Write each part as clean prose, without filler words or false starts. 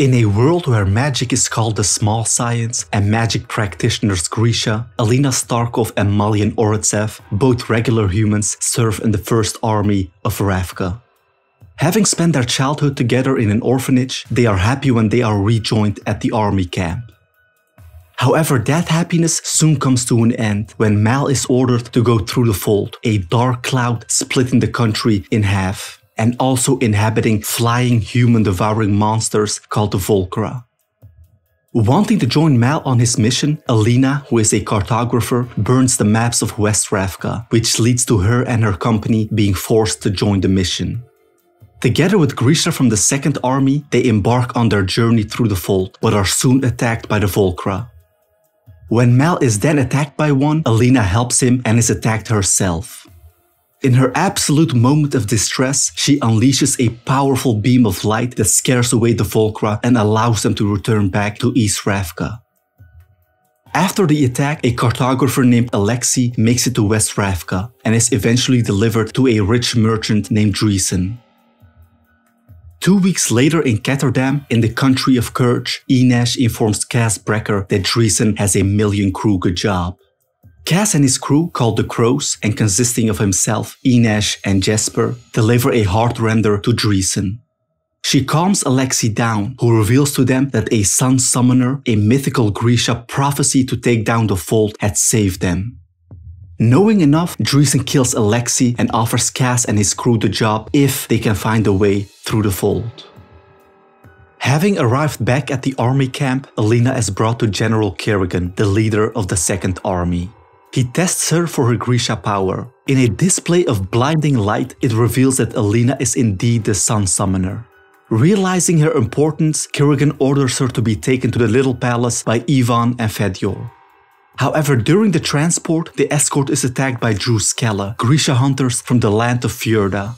In a world where magic is called the small science and magic practitioners Grisha, Alina Starkov and Malyen Oretsev, both regular humans, serve in the First Army of Ravka. Having spent their childhood together in an orphanage, they are happy when they are rejoined at the army camp. However, that happiness soon comes to an end when Mel is ordered to go through the Fold, a dark cloud splitting the country in half, and also inhabiting flying human-devouring monsters called the volcra. Wanting to join Mel on his mission, Elena, who is a cartographer, burns the maps of West Ravka, which leads to her and her company being forced to join the mission. Together with Grisha from the Second Army, they embark on their journey through the Fold, but are soon attacked by the volcra. When Mel is then attacked by one, Elena helps him and is attacked herself. In her absolute moment of distress, she unleashes a powerful beam of light that scares away the volcra and allows them to return back to East Ravka. After the attack, a cartographer named Alexei makes it to West Ravka and is eventually delivered to a rich merchant named Drizin. 2 weeks later in Ketterdam, in the country of Kerch, Enesh informs Cass Brecker that Drizin has a Malyen crew job. Cass and his crew, called the Crows and consisting of himself, Enesh and Jasper, deliver a hard render to Drizin. She calms Alexei down, who reveals to them that a sun summoner, a mythical Grisha prophecy to take down the Fold, had saved them. Knowing enough, Drizin kills Alexei and offers Cass and his crew the job if they can find a way through the Fold. Having arrived back at the army camp, Elena is brought to General Kerrigan, the leader of the Second Army. He tests her for her Grisha power. In a display of blinding light, it reveals that Elena is indeed the Sun Summoner. Realizing her importance, Kerrigan orders her to be taken to the Little Palace by Evon and Fjordan. However, during the transport, the escort is attacked by Druskella, Grisha hunters from the land of Fjordan.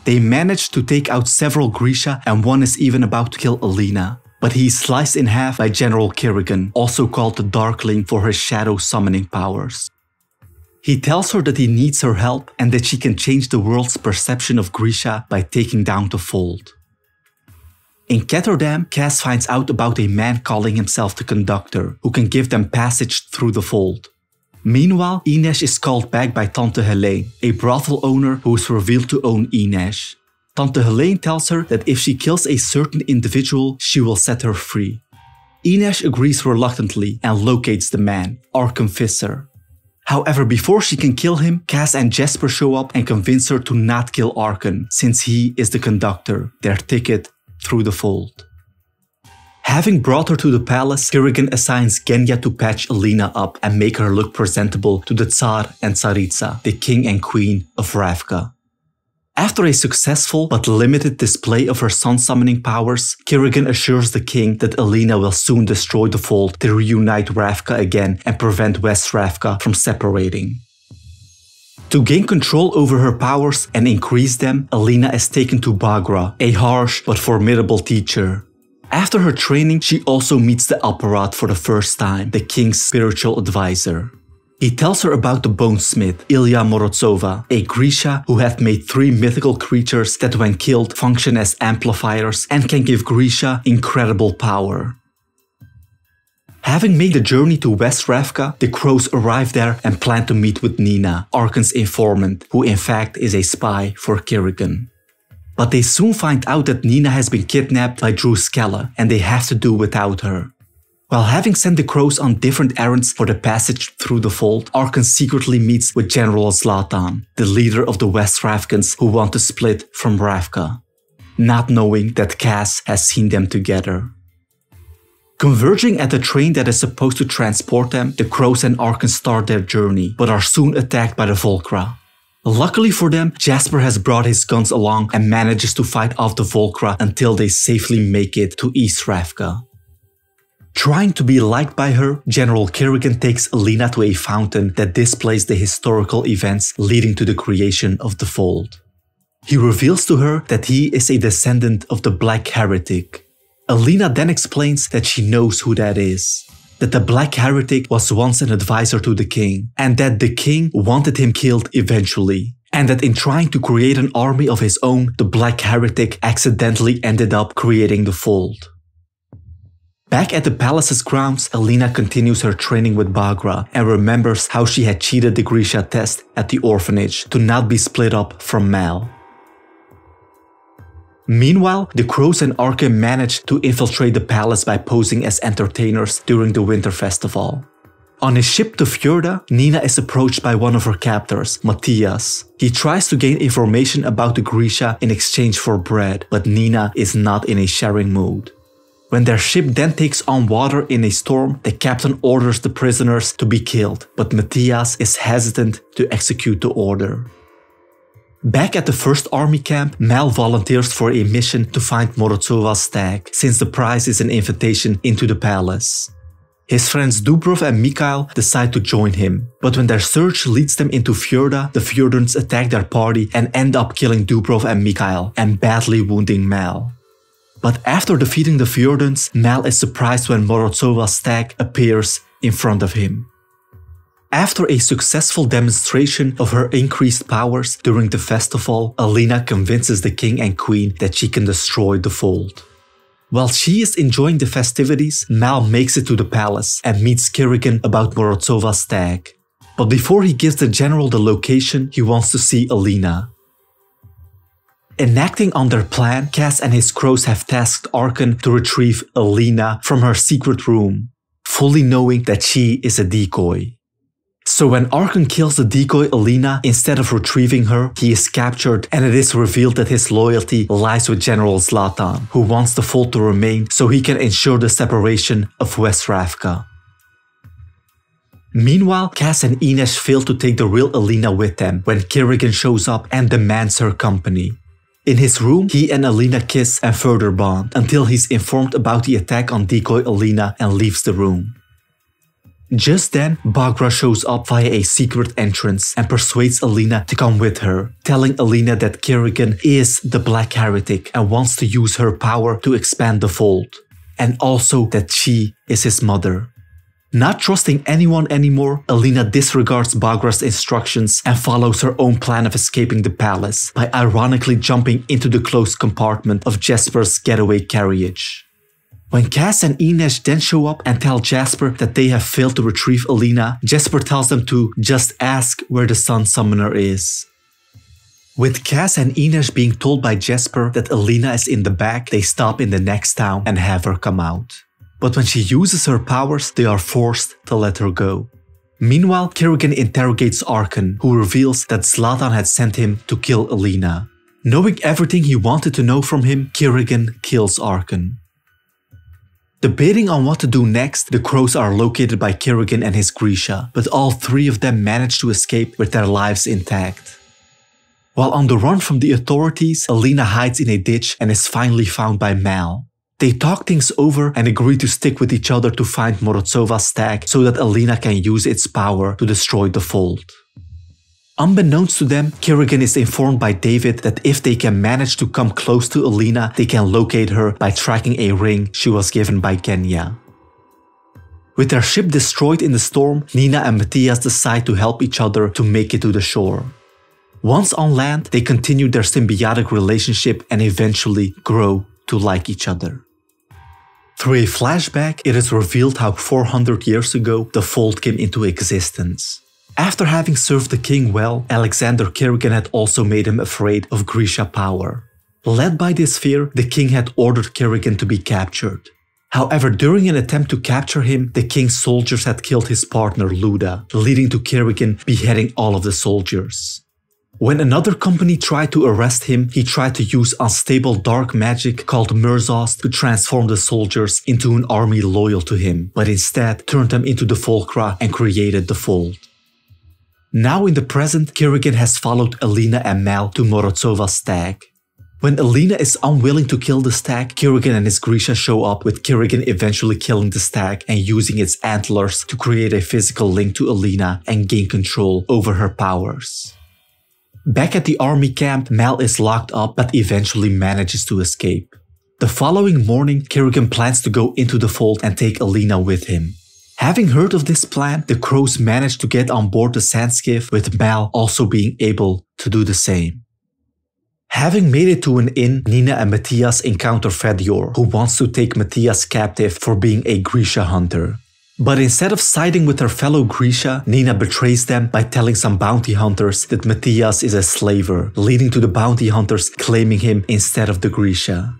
They manage to take out several Grisha and one is even about to kill Elena. But he is sliced in half by General Kerrigan, also called the Darkling for his shadow summoning powers. He tells her that he needs her help and that she can change the world's perception of Grisha by taking down the Fold. In Ketterdam, Cass finds out about a man calling himself the Conductor, who can give them passage through the Fold. Meanwhile, Enesh is called back by Tante Helene, a brothel owner who is revealed to own Enesh. Tante Helene tells her that if she kills a certain individual, she will set her free. Enesh agrees reluctantly and locates the man, Arkhan Visser. However, before she can kill him, Cass and Jasper show up and convince her to not kill Arkhan, since he is the Conductor, their ticket through the Fold. Having brought her to the palace, Kerrigan assigns Genya to patch Elena up and make her look presentable to the Tsar and Tsaritsa, the king and queen of Ravka. After a successful but limited display of her sun-summoning powers, Kerrigan assures the king that Elena will soon destroy the Fold to reunite Ravka again and prevent West Ravka from separating. To gain control over her powers and increase them, Elena is taken to Bagra, a harsh but formidable teacher. After her training, she also meets the Apparat for the first time, the king's spiritual advisor. He tells her about the bonesmith, Ilya Morozova, a Grisha who had made 3 mythical creatures that when killed function as amplifiers and can give Grisha incredible power. Having made the journey to West Ravka, the Crows arrive there and plan to meet with Nina, Arkhan's informant, who in fact is a spy for Kerrigan. But they soon find out that Nina has been kidnapped by Druskella and they have to do without her. While having sent the Crows on different errands for the passage through the Fold, Arkhan secretly meets with General Zlatan, the leader of the West Ravkans who want to split from Ravka, not knowing that Cass has seen them together. Converging at the train that is supposed to transport them, the Crows and Arkhan start their journey, but are soon attacked by the volcra. Luckily for them, Jasper has brought his guns along and manages to fight off the volcra until they safely make it to East Ravka. Trying to be liked by her, General Kerrigan takes Elena to a fountain that displays the historical events leading to the creation of the Fold. He reveals to her that he is a descendant of the Black Heretic. Elena then explains that she knows who that is. That the Black Heretic was once an advisor to the king, and that the king wanted him killed eventually. And that in trying to create an army of his own, the Black Heretic accidentally ended up creating the Fold. Back at the palace's grounds, Elena continues her training with Volcra and remembers how she had cheated the Grisha test at the orphanage to not be split up from Mel. Meanwhile, the crows and Arkhan manage to infiltrate the palace by posing as entertainers during the winter festival. On his ship to Fjorda, Nina is approached by one of her captors, Matthias. He tries to gain information about the Grisha in exchange for bread, but Nina is not in a sharing mood. When their ship then takes on water in a storm, the captain orders the prisoners to be killed, but Matthias is hesitant to execute the order. Back at the First Army camp, Mel volunteers for a mission to find Morozov's stag, since the prize is an invitation into the palace. His friends Dubrov and Mikhail decide to join him, but when their search leads them into Fjorda, the Fjordans attack their party and end up killing Dubrov and Mikhail and badly wounding Mel. But after defeating the Fjordans, Mel is surprised when Morozov's stag appears in front of him. After a successful demonstration of her increased powers during the festival, Elena convinces the king and queen that she can destroy the fold. While she is enjoying the festivities, Mel makes it to the palace and meets Keramzin about Morozov's stag. But before he gives the general the location, he wants to see Elena. Enacting on their plan, Cass and his crows have tasked Arkhan to retrieve Elena from her secret room, fully knowing that she is a decoy. So when Arkhan kills the decoy Elena, instead of retrieving her, he is captured and it is revealed that his loyalty lies with General Zlatan, who wants the fold to remain so he can ensure the separation of West Ravka. Meanwhile, Cass and Enesh fail to take the real Elena with them when Keramzin shows up and demands her company. In his room, he and Elena kiss and further bond, until he's informed about the attack on decoy Elena and leaves the room. Just then, Volcra shows up via a secret entrance and persuades Elena to come with her, telling Elena that Keramzin is the Black Heretic and wants to use her power to expand the fold, and also that she is his mother. Not trusting anyone anymore, Elena disregards Volcra's instructions and follows her own plan of escaping the palace by ironically jumping into the closed compartment of Jasper's getaway carriage. When Cass and Enesh then show up and tell Jasper that they have failed to retrieve Elena, Jasper tells them to just ask where the Sun Summoner is. With Cass and Enesh being told by Jasper that Elena is in the back, they stop in the next town and have her come out. But when she uses her powers, they are forced to let her go. Meanwhile, Keramzin interrogates Arkhan, who reveals that Zlatan had sent him to kill Elena. Knowing everything he wanted to know from him, Keramzin kills Arkhan. Debating on what to do next, the crows are located by Keramzin and his Grisha, but all three of them manage to escape with their lives intact. While on the run from the authorities, Elena hides in a ditch and is finally found by Mel. They talk things over and agree to stick with each other to find Morozov's stag so that Elena can use its power to destroy the fold. Unbeknownst to them, Keramzin is informed by David that if they can manage to come close to Elena, they can locate her by tracking a ring she was given by Genya. With their ship destroyed in the storm, Nina and Matthias decide to help each other to make it to the shore. Once on land, they continue their symbiotic relationship and eventually grow to like each other. Through a flashback, it is revealed how 400 years ago the fold came into existence. After having served the king well, Alexander Keramzin had also made him afraid of Grisha power. Led by this fear, the king had ordered Keramzin to be captured. However, during an attempt to capture him, the king's soldiers had killed his partner Luda, leading to Keramzin beheading all of the soldiers. When another company tried to arrest him, he tried to use unstable dark magic called Murzos to transform the soldiers into an army loyal to him, but instead turned them into the volcra and created the fold. Now in the present, Keramzin has followed Elena and Mel to Morozov's stag. When Elena is unwilling to kill the stag, Keramzin and his Grisha show up, with Keramzin eventually killing the stag and using its antlers to create a physical link to Elena and gain control over her powers. Back at the army camp, Mel is locked up but eventually manages to escape. The following morning, Keramzin plans to go into the fold and take Elena with him. Having heard of this plan, the crows manage to get on board the sand skiff, with Mel also being able to do the same. Having made it to an inn, Nina and Matthias encounter Fedior, who wants to take Matthias captive for being a Grisha hunter. But instead of siding with her fellow Grisha, Nina betrays them by telling some bounty hunters that Matthias is a slaver, leading to the bounty hunters claiming him instead of the Grisha.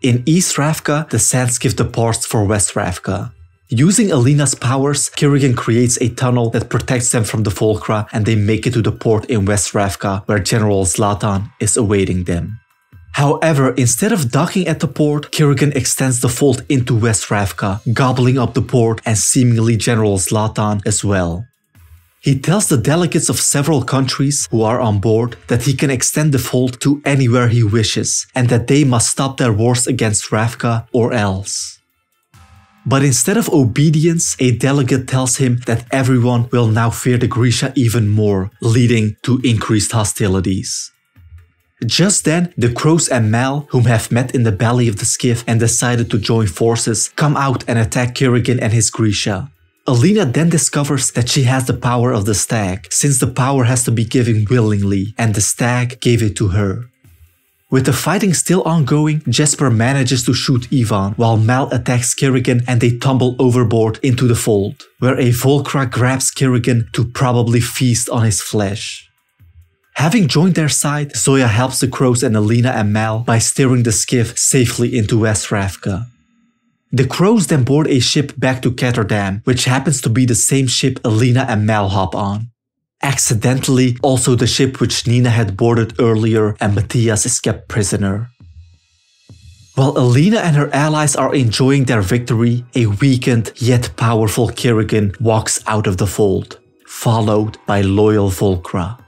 In East Ravka, the Sands give the parts for West Ravka. Using Alina's powers, Kerrigan creates a tunnel that protects them from the volcra, and they make it to the port in West Ravka, where General Zlatan is awaiting them. However, instead of docking at the port, Kerrigan extends the fold into West Ravka, gobbling up the port and seemingly General Zlatan as well. He tells the delegates of several countries who are on board that he can extend the fold to anywhere he wishes, and that they must stop their wars against Ravka or else. But instead of obedience, a delegate tells him that everyone will now fear the Grisha even more, leading to increased hostilities. Just then, the crows and Mal, whom have met in the belly of the skiff and decided to join forces, come out and attack Kerrigan and his Grisha. Alina then discovers that she has the power of the stag, since the power has to be given willingly, and the stag gave it to her. With the fighting still ongoing, Jasper manages to shoot Evon, while Mal attacks Kerrigan and they tumble overboard into the fold, where a volcra grabs Kerrigan to probably feast on his flesh. Having joined their side, Zoya helps the crows and Alina and Mal by steering the skiff safely into West Ravka. The crows then board a ship back to Ketterdam, which happens to be the same ship Alina and Mal hop on. Accidentally, also the ship which Nina had boarded earlier, and Matthias is kept prisoner. While Alina and her allies are enjoying their victory, a weakened yet powerful Kerrigan walks out of the fold, followed by loyal volcra.